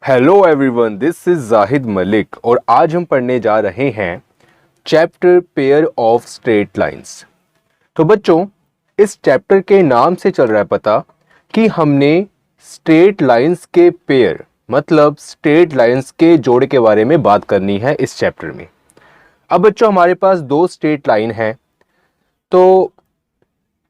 Hello everyone, this is Zahid Malik और आज हम पढ़ने जा रहे हैं chapter pair of straight lines. तो बच्चों, इस चैप्टर के नाम से चल रहा है पता कि हमने स्ट्रेट लाइंस के पेयर मतलब स्ट्रेट लाइंस के जोड़े के बारे में बात करनी है इस चैप्टर में। अब बच्चों, हमारे पास दो स्ट्रेट लाइन है, तो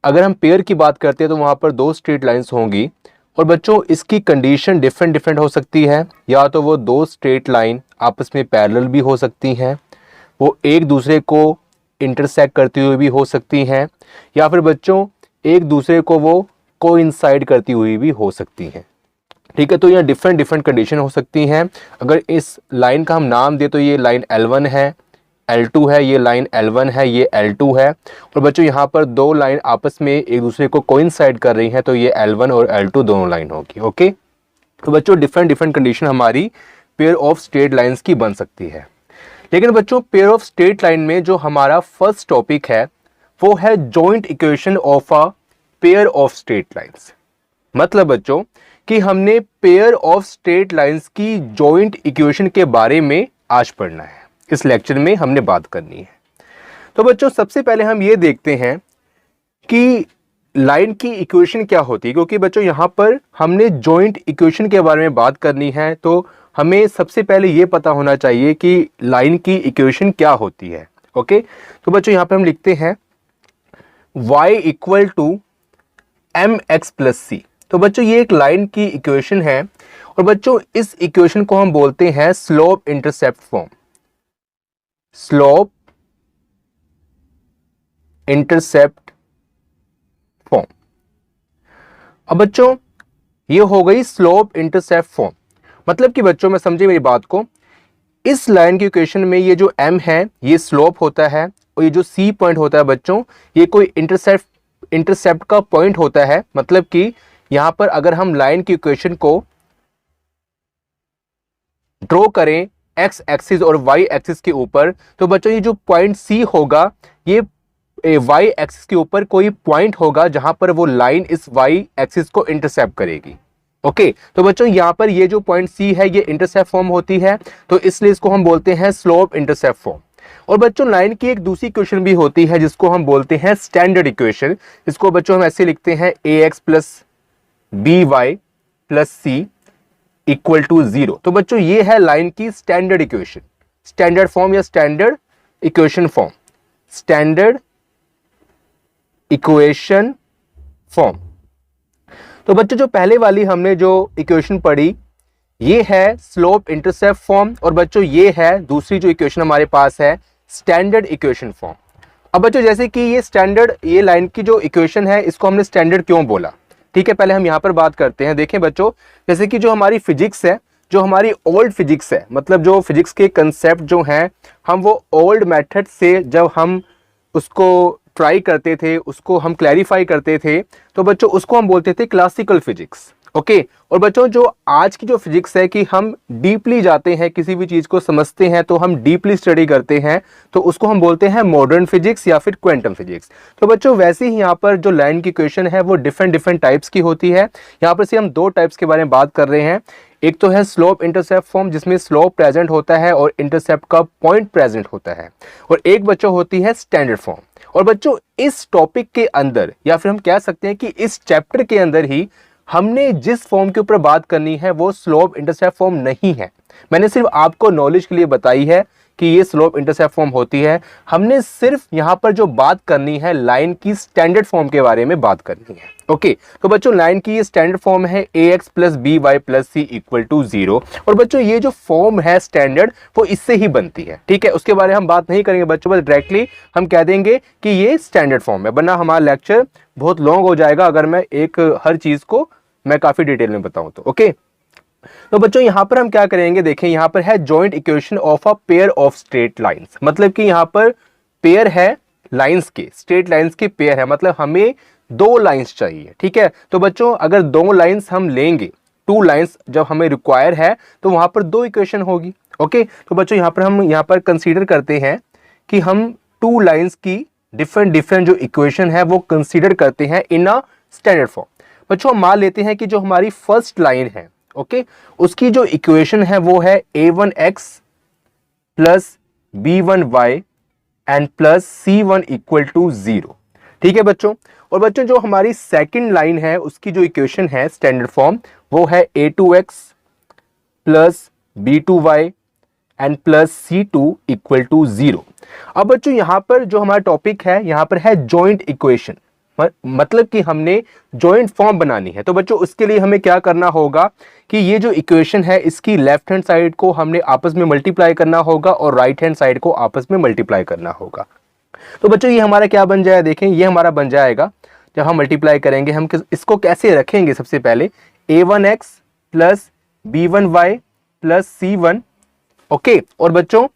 अगर हम पेयर की बात करते हैं तो वहाँ पर दो स्ट्रेट लाइंस होंगी और बच्चों इसकी कंडीशन डिफरेंट हो सकती है। या तो वो दो स्ट्रेट लाइन आपस में पैरेलल भी हो सकती हैं, वो एक दूसरे को इंटरसेक्ट करती हुई भी हो सकती हैं, या फिर बच्चों एक दूसरे को वो कोइंसाइड करती हुई भी हो सकती हैं। ठीक है, तो यहाँ डिफरेंट कंडीशन हो सकती हैं। अगर इस लाइन का हम नाम दे तो ये लाइन L1 है, L2 है, ये लाइन L1 है, ये L2 है। और बच्चों यहाँ पर दो लाइन आपस में एक दूसरे को कोइंसाइड कर रही हैं, तो ये L1 और L2 दोनों लाइन होगी। ओके, तो बच्चों डिफरेंट कंडीशन हमारी पेयर ऑफ स्ट्रेट लाइंस की बन सकती है। लेकिन बच्चों, पेयर ऑफ स्ट्रेट लाइन में जो हमारा फर्स्ट टॉपिक है वो है joint equation of a pair of straight lines. मतलब बच्चों कि हमने पेयर ऑफ स्ट्रेट लाइंस की जॉइंट इक्वेशन के बारे में आज पढ़ना है, इस लेक्चर में हमने बात करनी है। तो बच्चों सबसे पहले हम ये देखते हैं कि लाइन की इक्वेशन क्या होती है, क्योंकि बच्चों यहाँ पर हमने जॉइंट इक्वेशन के बारे में बात करनी है, तो हमें सबसे पहले ये पता होना चाहिए कि लाइन की इक्वेशन क्या होती है। ओके, तो बच्चों यहाँ पर हम लिखते हैं y equal to mx plus C. तो बच्चों ये एक लाइन की इक्वेशन है और बच्चों इस इक्वेशन को हम बोलते हैं slope intercept form. Slope intercept form. अब बच्चों ये हो गई स्लोप इंटरसेप्ट फॉर्म। मतलब कि बच्चों, मैं समझे मेरी बात को, इस लाइन की इक्वेशन में ये जो m है ये स्लोप होता है और ये जो c पॉइंट होता है बच्चों ये कोई इंटरसेप्ट का पॉइंट होता है। मतलब कि यहां पर अगर हम लाइन की इक्वेशन को ड्रॉ करें x एक्सिस और y एक्सिस के ऊपर, तो बच्चों ये जो पॉइंट c होगा ये y एक्सिस के ऊपर कोई पॉइंट होगा जहां पर वो लाइन इस y एक्सिस को इंटरसेप्ट करेगी। ओके, तो बच्चों यहां पर ये जो पॉइंट c है ये इंटरसेप्ट फॉर्म होती है, तो इसलिए इसको हम बोलते हैं स्लोप इंटरसेप्ट फॉर्म। और बच्चों लाइन की एक दूसरी इक्वेशन भी होती है जिसको हम बोलते हैं स्टैंडर्ड इक्वेशन। इसको बच्चों हम ऐसे लिखते हैं ax plus by plus c equal to 0। तो बच्चों ये है लाइन की स्टैंडर्ड इक्वेशन, स्टैंडर्ड फॉर्म या standard equation form, standard equation form. तो बच्चों जो पहले वाली हमने जो इक्वेशन पढ़ी ये है स्लोप इंटरसेप्ट फॉर्म और बच्चों ये है दूसरी जो इक्वेशन हमारे पास है स्टैंडर्ड इक्वेशन फॉर्म। अब बच्चों जैसे कि ये स्टैंडर्ड, ये लाइन की जो इक्वेशन है इसको हमने स्टैंडर्ड क्यों बोला, ठीक है, पहले हम यहां पर बात करते हैं। देखें बच्चों, जैसे कि जो हमारी फिजिक्स है, जो हमारी ओल्ड फिजिक्स है, मतलब जो फिजिक्स के कंसेप्ट जो हैं हम वो ओल्ड मेथड से जब हम उसको ट्राई करते थे, उसको हम क्लैरिफाई करते थे, तो बच्चों उसको हम बोलते थे क्लासिकल फिजिक्स। ओके, और बच्चों जो आज की जो फिजिक्स है कि हम डीपली जाते हैं, किसी भी चीज को समझते हैं तो हम डीपली स्टडी करते हैं, तो उसको हम बोलते हैं मॉडर्न फिजिक्स या फिर क्वांटम फिजिक्स। तो बच्चों वैसे ही यहाँ पर जो लाइन की इक्वेशन है वो डिफरेंट टाइप्स की होती है। यहाँ पर से हम दो टाइप्स के बारे में बात कर रहे हैं। एक तो है स्लोप इंटरसेप्ट फॉर्म जिसमें स्लोप प्रेजेंट होता है और इंटरसेप्ट का पॉइंट प्रेजेंट होता है, और एक बच्चों होती है स्टैंडर्ड फॉर्म। और बच्चों इस टॉपिक के अंदर या फिर हम कह सकते हैं कि इस चैप्टर के अंदर ही हमने जिस फॉर्म के ऊपर बात करनी है वो स्लोप इंटरसेप्ट फॉर्म नहीं है। मैंने सिर्फ आपको नॉलेज के लिए बताई है कि ये स्लोप इंटरसेप्ट फॉर्म होती है। हमने सिर्फ यहां पर जो बात करनी है लाइन की स्टैंडर्ड फॉर्म के बारे में बात करनी है। ओके, तो बच्चों लाइन की ये स्टैंडर्ड फॉर्म है ax plus by plus c equal to 0। और बच्चों ये जो फॉर्म है स्टैंडर्ड वो इससे ही बनती है, ठीक है, उसके बारे में हम बात नहीं करेंगे बच्चों, बस डायरेक्टली हम कह देंगे कि ये स्टैंडर्ड फॉर्म है, वरना हमारा लेक्चर बहुत लॉन्ग हो जाएगा अगर मैं एक हर चीज को मैं काफी डिटेल में बताऊं तो। ओके, तो बच्चों यहां पर हम क्या करेंगे, देखें यहां पर है joint equation of a pair of straight lines. मतलब कि यहां पर पेयर है लाइंस के, स्ट्रेट लाइंस के पेयर है, मतलब हमें दो लाइंस चाहिए, ठीक है। तो बच्चों अगर दो लाइंस हम लेंगे, टू लाइंस जब हमें रिक्वायर है तो वहां पर दो इक्वेशन होगी। ओके, तो बच्चों यहां पर हम यहां पर कंसीडर करते हैं कि हम टू लाइंस की डिफरेंट जो इक्वेशन है वो कंसीडर करते हैं इन अ स्टैंडर्ड फॉर्म। बच्चों मान लेते हैं कि जो हमारी फर्स्ट लाइन है ओके, उसकी जो इक्वेशन है वो है a1x plus b1y and plus c1 equal to 0। ठीक है बच्चों, और बच्चों जो हमारी सेकंड लाइन है उसकी जो इक्वेशन है स्टैंडर्ड फॉर्म वो है a2x plus b2y and plus c2 equal to 0। अब बच्चों यहां पर जो हमारा टॉपिक है यहां पर है जॉइंट इक्वेशन, मतलब कि हमने जॉइंट फॉर्म बनानी है। तो बच्चों उसके लिए हमें क्या करना होगा कि ये जो इक्वेशन है इसकी लेफ्ट हैंड साइड को हमने आपस में मल्टीप्लाई करना होगा और राइट हैंड साइड को आपस में मल्टीप्लाई करना होगा। तो बच्चों ये हमारा क्या बन जाएगा, देखें ये हमारा बन जाएगा जब हम मल्टीप्लाई करेंगे हम इसको कैसे रखेंगे, सबसे पहले a1x plus b1y plus c1। Okay, और बच्चों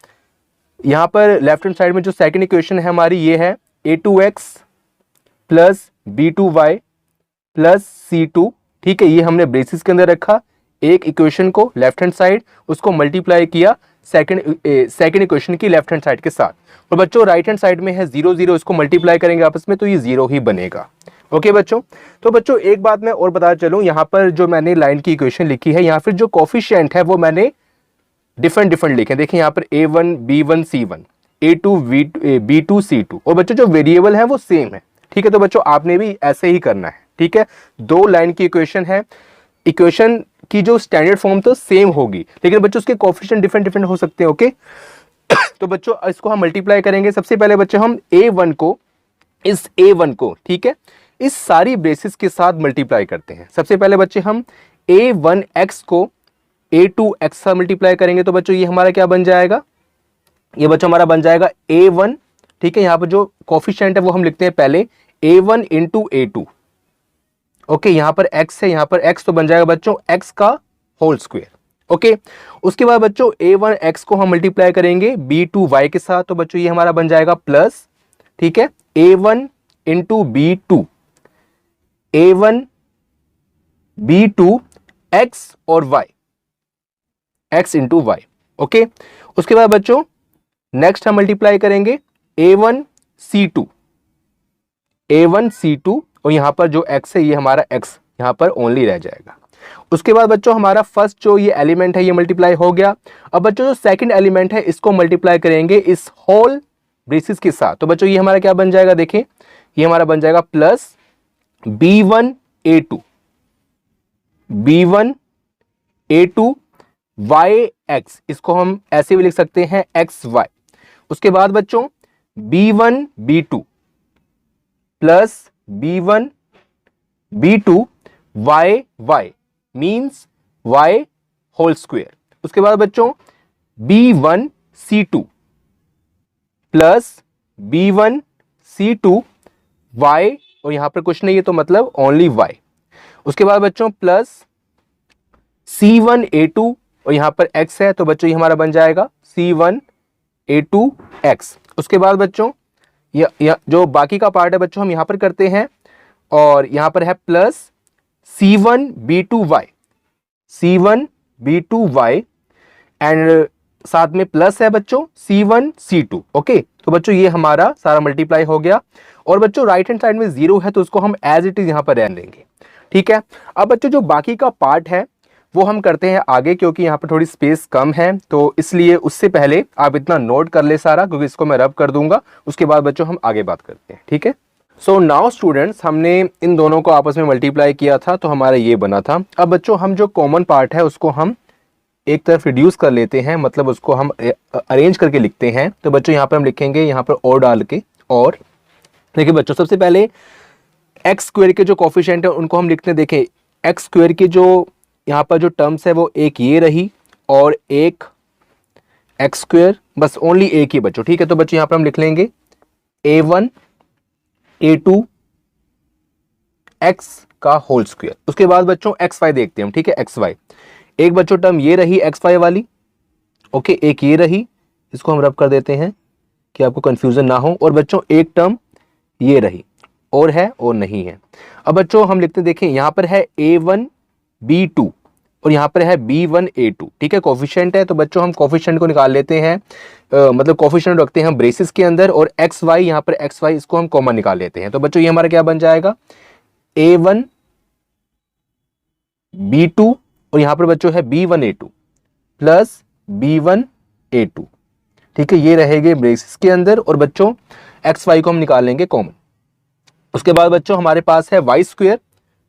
यहां पर लेफ्ट हैंड साइड में जो सेकंड इक्वेशन है हमारी ये है a2x plus b2y plus c2। ठीक है, ये हमने ब्रेसिस के अंदर रखा एक इक्वेशन को लेफ्ट हैंड साइड, उसको मल्टीप्लाई किया सेकंड इक्वेशन की लेफ्ट हैंड साइड के साथ। और बच्चों राइट हैंड साइड में है 0 0, इसको मल्टीप्लाई करेंगे आपस में तो ये 0 ही बनेगा। ओके बच्चों, तो बच्चों एक बात मैं और बता चलूं, यहाँ पर जो मैंने लाइन की इक्वेशन लिखी है यहाँ फिर जो कोफिशिएंट है वो मैंने डिफरेंट लिखे। देखिए यहाँ पर a1 b1 c1, a2 b2 c2, और बच्चों जो वेरिएबल है वो सेम है। ठीक है, तो बच्चों आपने भी ऐसे ही करना है। ठीक है, दो लाइन की इक्वेशन है, इक्वेशन की जो स्टैंडर्ड फॉर्म तो सेम होगी लेकिन बच्चों उसके कोफिशिएंट डिफरेंट हो सकते हैं। ओके तो बच्चों इसको हम मल्टीप्लाई करेंगे। सबसे पहले बच्चों हम a1 को ठीक है इस सारी ब्रेसिस के साथ मल्टीप्लाई करते हैं। सबसे पहले बच्चे हम a1x को a2x से मल्टीप्लाई करेंगे तो बच्चों ये हमारा क्या बन जाएगा, ये बच्चों हमारा बन जाएगा a1। ठीक है, यहाँ पर जो कोफिशिएंट है वो हम लिखते हैं पहले a1 इंटू a2। ओके, यहाँ पर x है, यहाँ पर x तो बन जाएगा बच्चों x का होल स्क्वायर। ओके, उसके बाद बच्चों a1x को हम मल्टीप्लाई करेंगे b2y के साथ तो बच्चों ये हमारा बन जाएगा प्लस। ठीक है, a1 into b2, a1 b2 x और y, x into y. Okay, उसके बाद बच्चों नेक्स्ट हम मल्टीप्लाई करेंगे a1 c2 और यहां पर जो x है ये हमारा x यहां पर ओनली रह जाएगा। उसके बाद बच्चों हमारा फर्स्ट जो ये एलिमेंट है ये मल्टीप्लाई हो गया। अब बच्चों जो सेकंड एलिमेंट है इसको मल्टीप्लाई करेंगे इस होल ब्रेसिस के साथ तो बच्चों ये हमारा क्या बन जाएगा, देखें ये हमारा बन जाएगा प्लस b1 a2 yx, इसको हम ऐसे भी लिख सकते हैं xy। उसके बाद बच्चों b1 b2 plus b1 b2 y means y whole square. उसके बाद बच्चों b1 c2 plus b1 c2 y, और यहां पर कुछ नहीं है तो मतलब ओनली y। उसके बाद बच्चों प्लस c1 a2 और यहां पर x है तो बच्चों ये हमारा बन जाएगा c1 a2 x। उसके बाद बच्चों यह जो बाकी का पार्ट है बच्चों हम यहां पर करते हैं और यहां पर है plus c1 b2 y and साथ में प्लस है बच्चों c1 c2। ओके, तो बच्चों ये हमारा सारा मल्टीप्लाई हो गया और बच्चों राइट हैंड साइड में 0 है तो उसको हम एज इट इज यहां पर रहने देंगे। ठीक है, अब बच्चों जो बाकी का पार्ट है वो हम करते हैं आगे क्योंकि यहाँ पर थोड़ी स्पेस कम है तो इसलिए उससे पहले आप इतना नोट कर ले सारा क्योंकि इसको मैं रब कर दूंगा। उसके बाद बच्चों हम आगे बात करते हैं। ठीक है, सो नाउ स्टूडेंट्स हमने इन दोनों को आपस में मल्टीप्लाई किया था तो हमारा ये बना था। अब बच्चों हम जो कॉमन पार्ट है उसको हम एक तरफ रिड्यूस कर लेते हैं, मतलब उसको हम अरेंज करके लिखते हैं। तो बच्चों यहाँ पर हम लिखेंगे यहाँ पर और डाल के, और देखिए बच्चों सबसे पहले एक्स स्क्वायर के जो कोफिशिएंट है उनको हम लिखते हैं। देखें एक्स स्क्वायर की जो यहाँ पर जो टर्म्स है वो एक ये रही और एक एक्स स्क्वायर, बस ओनली एक ही बच्चों। ठीक है, तो बच्चों यहाँ पर हम लिख लेंगे a1 a2 x का होल स्क्वायर। उसके बाद बच्चों एक्स वाई देखते हैं हम। ठीक है, एक्स वाई एक बच्चों टर्म ये रही एक्स वाई वाली। ओके, एक ये रही, इसको हम रब कर देते हैं कि आपको कंफ्यूजन ना हो। और बच्चों एक टर्म ये रही, और है और नहीं है। अब बच्चों हम लिखते देखें यहाँ पर है a1 b2 और यहाँ पर है b1 a2। ठीक है, कोफिशिएंट है तो बच्चों हम कोफिशिएंट को निकाल लेते हैं, मतलब कोफिशिएंट रखते हैं हम ब्रेसिस के अंदर और एक्स वाई यहाँ पर एक्स वाई इसको हम कॉमन निकाल लेते हैं। तो बच्चों ये हमारा क्या बन जाएगा a1 b2 और यहां पर बच्चों है B1A2 प्लस B1A2। ठीक है, ये रहेंगे ब्रेसेस के अंदर और बच्चों एक्स वाई को हम निकाल लेंगे कॉमन। उसके बाद बच्चों हमारे पास है वाई स्क्वायर।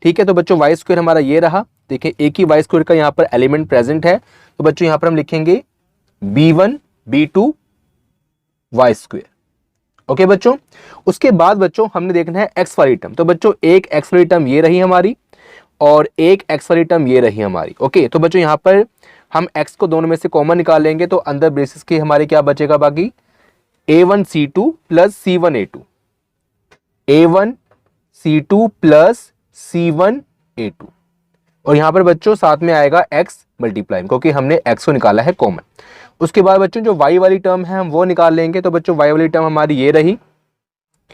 ठीक है, तो बच्चों वाई स्क्वायर हमारा ये रहा। देखिए एक ही वाई स्क्वायर का यहाँ पर एलिमेंट प्रेजेंट है, तो बच्चों यहाँ पर हम लिखेंगे B1B2 वाई स्क्वायर। ओके बच्चों, उसके बाद बच्चों हमने देखना है एक्स वाली टर्म। तो बच्चों एक एक्स वाली टर्म ये रही हमारी और एक एक्स वाली टर्म ये रही हमारी। ओके, तो बच्चों यहाँ पर हम एक्स को दोनों में से कॉमन निकाल लेंगे, तो अंदर ब्रेसेस के हमारे क्या बचेगा बाकी, A1C2 plus C1A2, A1C2 plus C1A2, और यहां पर बच्चों साथ में आएगा x मल्टीप्लाई, क्योंकि हमने x को निकाला है कॉमन। उसके बाद बच्चों जो y वाली टर्म है हम वो निकाल लेंगे। तो बच्चों y वाली टर्म हमारी ये रही,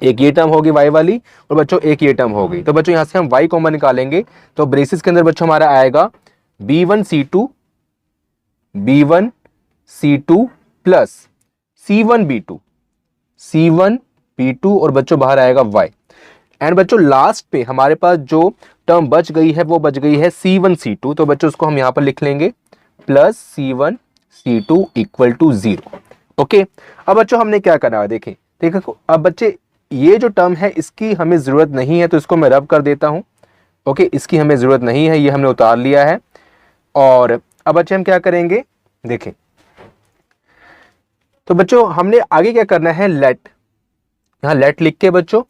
एक ये टर्म होगी y वाली और बच्चों एक ये टर्म होगी। तो बच्चों यहां से हम y कॉमन निकालेंगे, तो ब्रेसिस के अंदर बच्चों हमारा आएगा B1C2 प्लस C1B2 और बच्चों बाहर आएगा y। एंड बच्चों लास्ट पे हमारे पास जो टर्म बच गई है वो बच गई है C1C2, तो बच्चों उसको हम यहां पर लिख लेंगे plus C1C2 equal to 0। Okay, अब बच्चों हमने क्या करना है, देखें देखो अब बच्चे ये जो टर्म है इसकी हमें जरूरत नहीं है, तो इसको मैं रब कर देता हूं। ओके, इसकी हमें जरूरत नहीं है, ये हमने उतार लिया है। और अब बच्चे हम क्या करेंगे, देखें तो बच्चों हमने आगे क्या करना है, लेट, यहां लेट लिख के बच्चों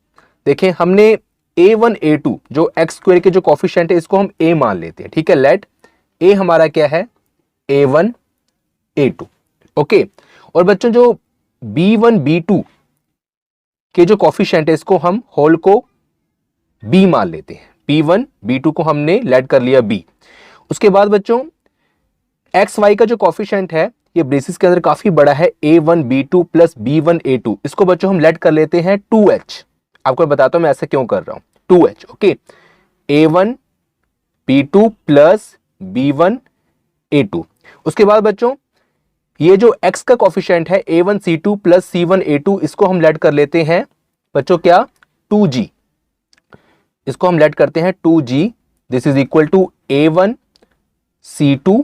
देखें हमने A1A2 जो एक्स स्क्वायर के जो कोफिशिएंट है इसको हम A मान लेते हैं। ठीक है, लेट A हमारा क्या है, A1A2। ओके, और बच्चों जो B1B2 के जो कोफिशिएंट है इसको हम होल को B मान लेते हैं। B1B2 को हमने लेट कर लिया B। उसके बाद बच्चों एक्स वाई का जो कोफिशिएंट है ये ब्रेसिस के अंदर काफी बड़ा है, A1B2 प्लस B1A2, इसको बच्चों हम लेट कर लेते हैं 2H। आपको बताता हूं मैं ऐसे क्यों कर रहा हूं, 2H। Okay, A1B2 plus B1A2। उसके बाद बच्चों ये जो x का कोफिशिएंट है A1C2 प्लस C1A2, इसको हम लेट कर लेते हैं बच्चों क्या, 2G। इसको हम लेट करते हैं 2G, this is equal to A1C2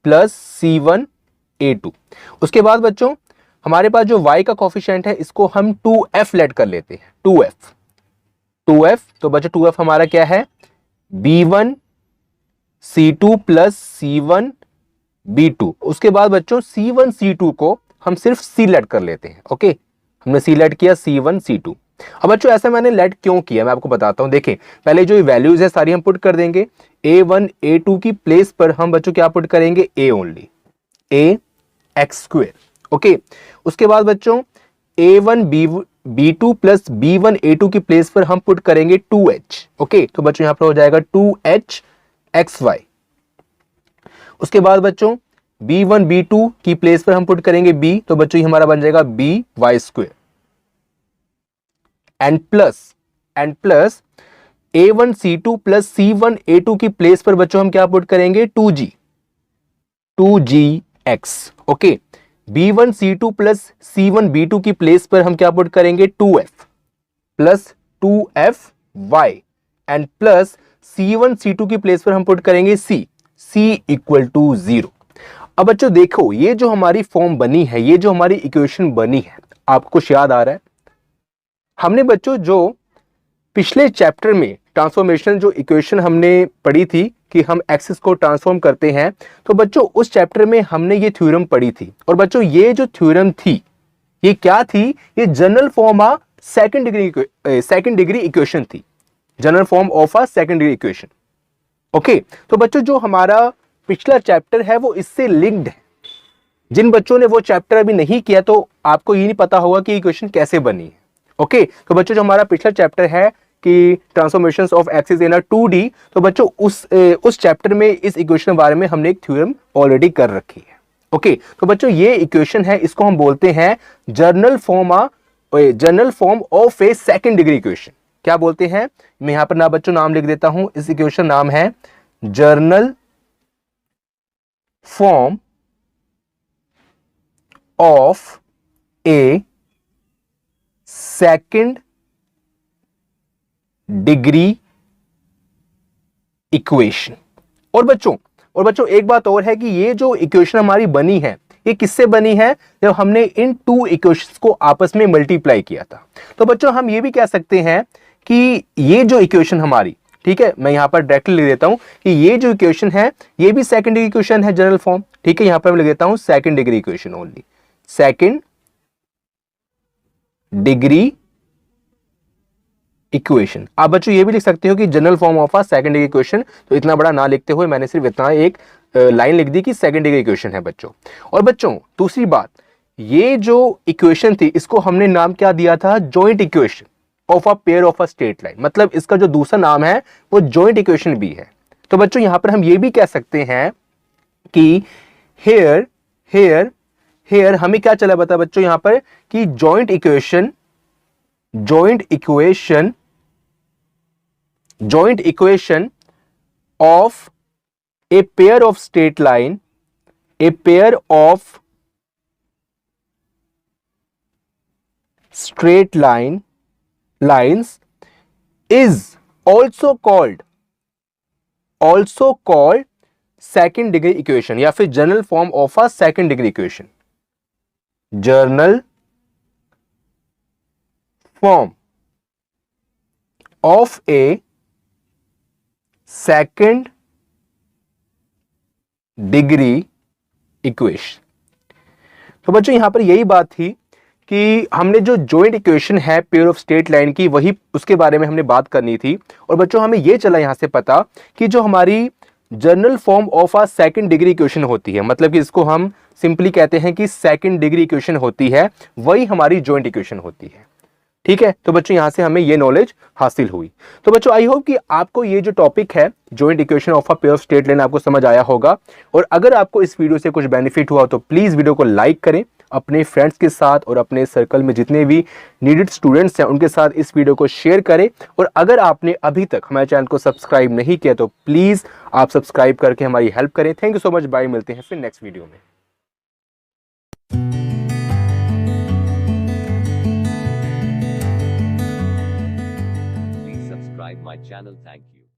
plus C1A2। उसके बाद बच्चों हमारे पास जो y का कोफिशिएंट है इसको हम 2F लेट कर लेते हैं, 2F। तो बच्चों 2F हमारा क्या है, B1C2 प्लस C1B2। उसके बाद बच्चों C1C2 को हम सिर्फ C लेट कर लेते हैं। ओके, हमने C लेट किया, C1C2। अब बच्चों ऐसा मैंने लेट क्यों किया मैं आपको बताता हूं। देखें पहले जो वैल्यूज है सारी हम पुट कर देंगे, A1 A2 की प्लेस पर हम बच्चों क्या पुट करेंगे, A only, A x square. Okay, उसके बाद बच्चों A1B2 प्लस B1A2 की प्लेस पर हम पुट करेंगे 2H। ओके, तो बच्चों यहां पर हो जाएगा 2H XY। उसके बाद बच्चों B1B2 की प्लेस पर हम पुट करेंगे B, तो बच्चों ये हमारा बन जाएगा BY square. And plus A1C2 plus C1A2 की प्लेस पर बच्चों हम क्या पुट करेंगे, 2GX। Okay, B1C2 plus C1B2 की प्लेस पर हम क्या पुट करेंगे, 2F plus 2FY। And plus C1C2 की प्लेस पर हम पुट करेंगे C इक्वल टू 0। अब बच्चों देखो ये जो हमारी फॉर्म बनी है, ये जो हमारी इक्वेशन बनी है, आपको कुछ याद आ रहा है, हमने बच्चों जो पिछले चैप्टर में ट्रांसफॉर्मेशन जो इक्वेशन हमने पढ़ी थी कि हम एक्सिस को ट्रांसफॉर्म करते हैं, तो बच्चों उस चैप्टर में हमने ये थ्योरम पढ़ी थी। और बच्चों ये जो थ्योरम थी ये क्या थी, ये general form of second degree equation थी, general form of a second degree equation. Okay, तो बच्चों जो हमारा पिछला चैप्टर है वो इससे लिंक्ड है। जिन बच्चों ने वो चैप्टर अभी नहीं किया तो आपको ये नहीं पता होगा कि इक्वेशन कैसे बनी है। ओके, तो बच्चों जो हमारा पिछला चैप्टर है कि transformations of axis in a 2D, तो बच्चों उस चैप्टर में इस इक्वेशन के बारे में हमने एक थ्योरम ऑलरेडी कर रखी है। ओके, तो बच्चों ये इक्वेशन है, इसको हम बोलते हैं general form of A second degree equation. क्या बोलते हैं, मैं यहां पर ना बच्चों नाम लिख देता हूं, इस इक्वेशन नाम है journal form of A second degree equation. और बच्चों और बच्चों एक बात और है कि ये जो इक्वेशन हमारी बनी है ये किससे बनी है, जब हमने इन टू इक्वेशंस को आपस में मल्टीप्लाई किया था। तो बच्चों हम ये भी कह सकते हैं कि ये जो इक्वेशन हमारी, ठीक है, मैं यहां पर डायरेक्टली लिख देता हूं कि ये जो इक्वेशन है ये भी सेकंड डिग्री इक्वेशन है, जनरल फॉर्म, ठीक है, यहां पर मैं लिख देता हूं second degree equation only, second degree equation. आप बच्चों ये भी लिख सकते हो कि general form of a second degree equation, तो इतना बड़ा ना लिखते हुए मैंने सिर्फ इतना एक लाइन लिख दी कि सेकंड डिग्री इक्वेशन है बच्चों। और बच्चों दूसरी बात, ये जो इक्वेशन थी इसको हमने नाम क्या दिया था, joint equation of a pair of a straight line, मतलब इसका जो दूसरा नाम है वो जॉइंट इक्वेशन भी है। तो बच्चों यहां पर हम ये भी कह सकते हैं कि हेयर हेयर हेयर हमें क्या चला बता बच्चों यहां पर कि joint equation of a pair of straight line, a pair of straight lines is also called second degree equation या फिर general form of a second degree equation, general form of a second degree equation. तो बच्चों यहां पर यही बात थी कि हमने जो जॉइंट इक्वेशन है पेयर ऑफ स्ट्रेट लाइन की, वही उसके बारे में हमने बात करनी थी। और बच्चों हमें यह चला यहां से पता कि जो हमारी general form of a second degree equation होती है, मतलब कि इसको हम सिंपली कहते हैं कि सेकंड डिग्री इक्वेशन होती है, वही हमारी जॉइंट इक्वेशन होती है, ठीक है। तो बच्चों यहां से हमें ये नॉलेज हासिल हुई। तो बच्चों आई होप कि आपको ये जो टॉपिक है joint equation of a pair of straight line आपको समझ आया होगा। और अगर आपको इस वीडियो से कुछ बेनिफिट हुआ तो प्लीज वीडियो को लाइक करें, अपने फ्रेंड्स के साथ और अपने सर्कल में जितने भी नीडेड स्टूडेंट्स हैं उनके साथ इस वीडियो को शेयर करें। और अगर आपने अभी तक हमारे चैनल को सब्सक्राइब नहीं किया तो प्लीज आप सब्सक्राइब करके हमारी हेल्प करें। Thank you so much, bye, मिलते हैं फिर नेक्स्ट वीडियो में। My channel. Thank you.